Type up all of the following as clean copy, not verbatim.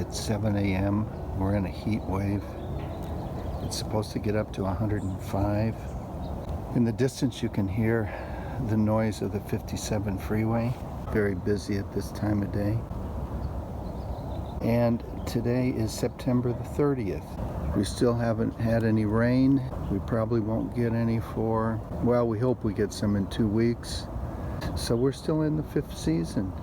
It's 7 a.m. We're in a heat wave. It's supposed to get up to 105. In the distance you can hear the noise of the 57 freeway. Very busy at this time of day. And today is September the 30th. We still haven't had any rain. We probably won't get any for, well, we hope we get some in 2 weeks. So we're still in the 5th season.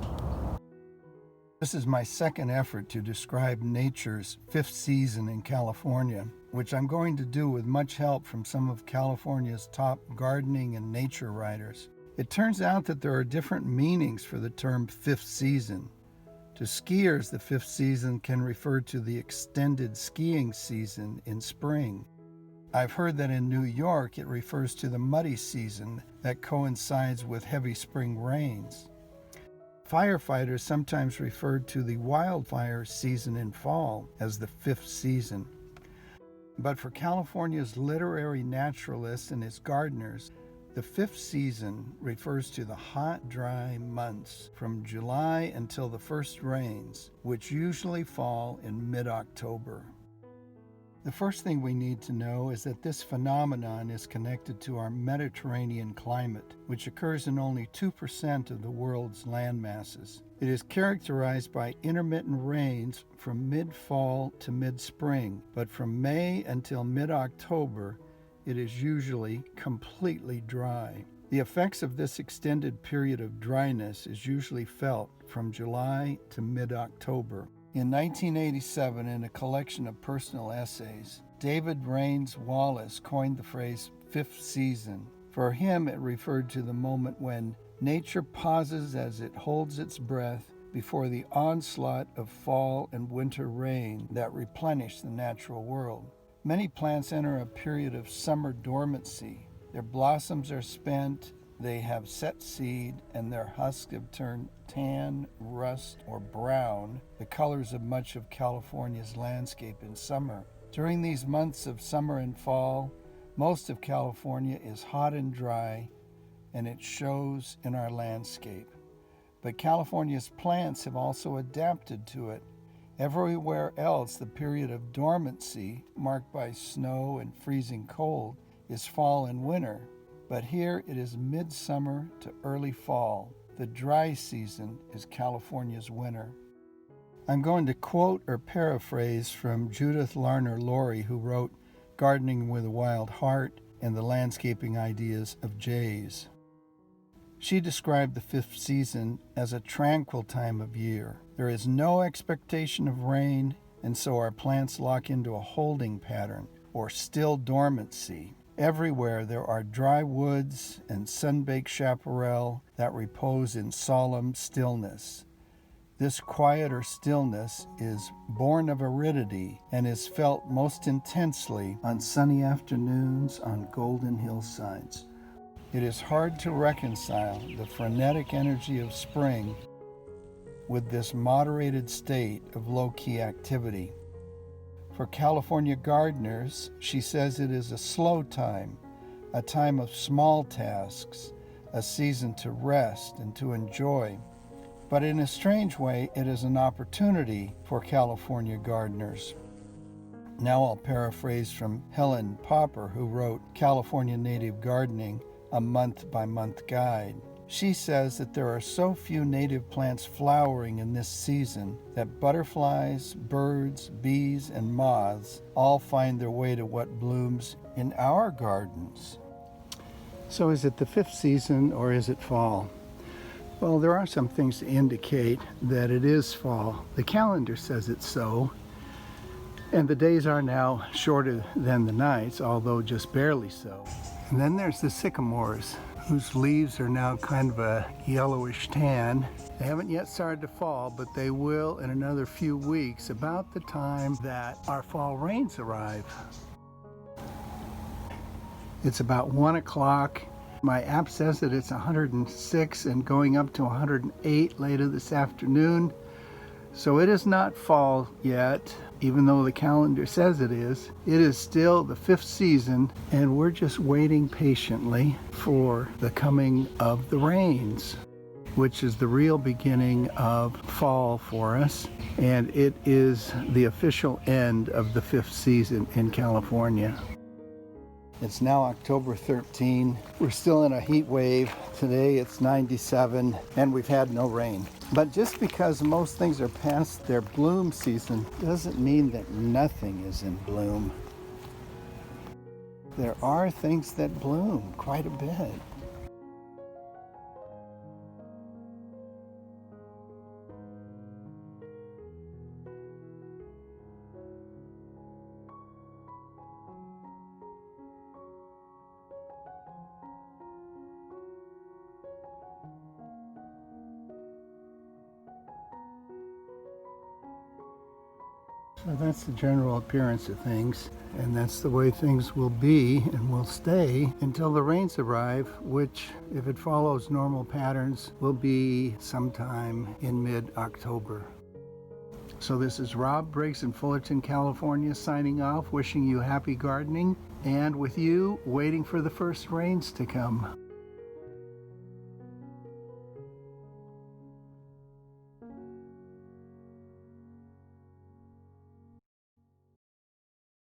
This is my second effort to describe nature's 5th season in California, which I'm going to do with much help from some of California's top gardening and nature writers. It turns out that there are different meanings for the term 5th season. To skiers, the 5th season can refer to the extended skiing season in spring. I've heard that in New York it refers to the muddy season that coincides with heavy spring rains. Firefighters sometimes refer to the wildfire season in fall as the 5th season. But for California's literary naturalists and its gardeners, the 5th season refers to the hot, dry months from July until the first rains, which usually fall in mid-October. The first thing we need to know is that this phenomenon is connected to our Mediterranean climate, which occurs in only 2% of the world's land masses. It is characterized by intermittent rains from mid-fall to mid-spring, but from May until mid-October, it is usually completely dry. The effects of this extended period of dryness is usually felt from July to mid-October. In 1987, in a collection of personal essays, David Rains Wallace coined the phrase 5th season. For him, it referred to the moment when nature pauses as it holds its breath before the onslaught of fall and winter rain that replenish the natural world. Many plants enter a period of summer dormancy. Their blossoms are spent, they have set seed, and their husks have turned tan, rust, or brown, the colors of much of California's landscape in summer. During these months of summer and fall, most of California is hot and dry, and it shows in our landscape. But California's plants have also adapted to it. Everywhere else, the period of dormancy, marked by snow and freezing cold, is fall and winter. But here it is midsummer to early fall. The dry season is California's winter. I'm going to quote or paraphrase from Judith Larner Laurie, who wrote Gardening with a Wild Heart and the Landscaping Ideas of Jays. She described the 5th season as a tranquil time of year. There is no expectation of rain, and so our plants lock into a holding pattern, or still dormancy. Everywhere there are dry woods and sun-baked chaparral that repose in solemn stillness. This quieter stillness is born of aridity and is felt most intensely on sunny afternoons on golden hillsides. It is hard to reconcile the frenetic energy of spring with this moderated state of low-key activity. For California gardeners, she says it is a slow time, a time of small tasks, a season to rest and to enjoy. But in a strange way, it is an opportunity for California gardeners. Now I'll paraphrase from Helen Popper, who wrote California Native Gardening, a month-by-month guide. She says that there are so few native plants flowering in this season that butterflies, birds, bees, and moths all find their way to what blooms in our gardens. So is it the 5th season or is it fall? Well, there are some things to indicate that it is fall. The calendar says it's so, and the days are now shorter than the nights, although just barely so. And then there's the sycamores, whose leaves are now kind of a yellowish tan. They haven't yet started to fall, but they will in another few weeks, about the time that our fall rains arrive. It's about 1 o'clock. My app says that it's 106 and going up to 108 later this afternoon. So it is not fall yet, even though the calendar says it is. It is still the 5th season, and we're just waiting patiently for the coming of the rains. which is the real beginning of fall for us. And it is the official end of the 5th season in California. It's now October 13. We're still in a heat wave. Today it's 97 and we've had no rain. But just because most things are past their bloom season doesn't mean that nothing is in bloom. There are things that bloom quite a bit. So that's the general appearance of things, and that's the way things will be and will stay until the rains arrive, which, if it follows normal patterns, will be sometime in mid-October. So this is Rob Briggs in Fullerton, California, signing off, wishing you happy gardening, and with you, waiting for the first rains to come.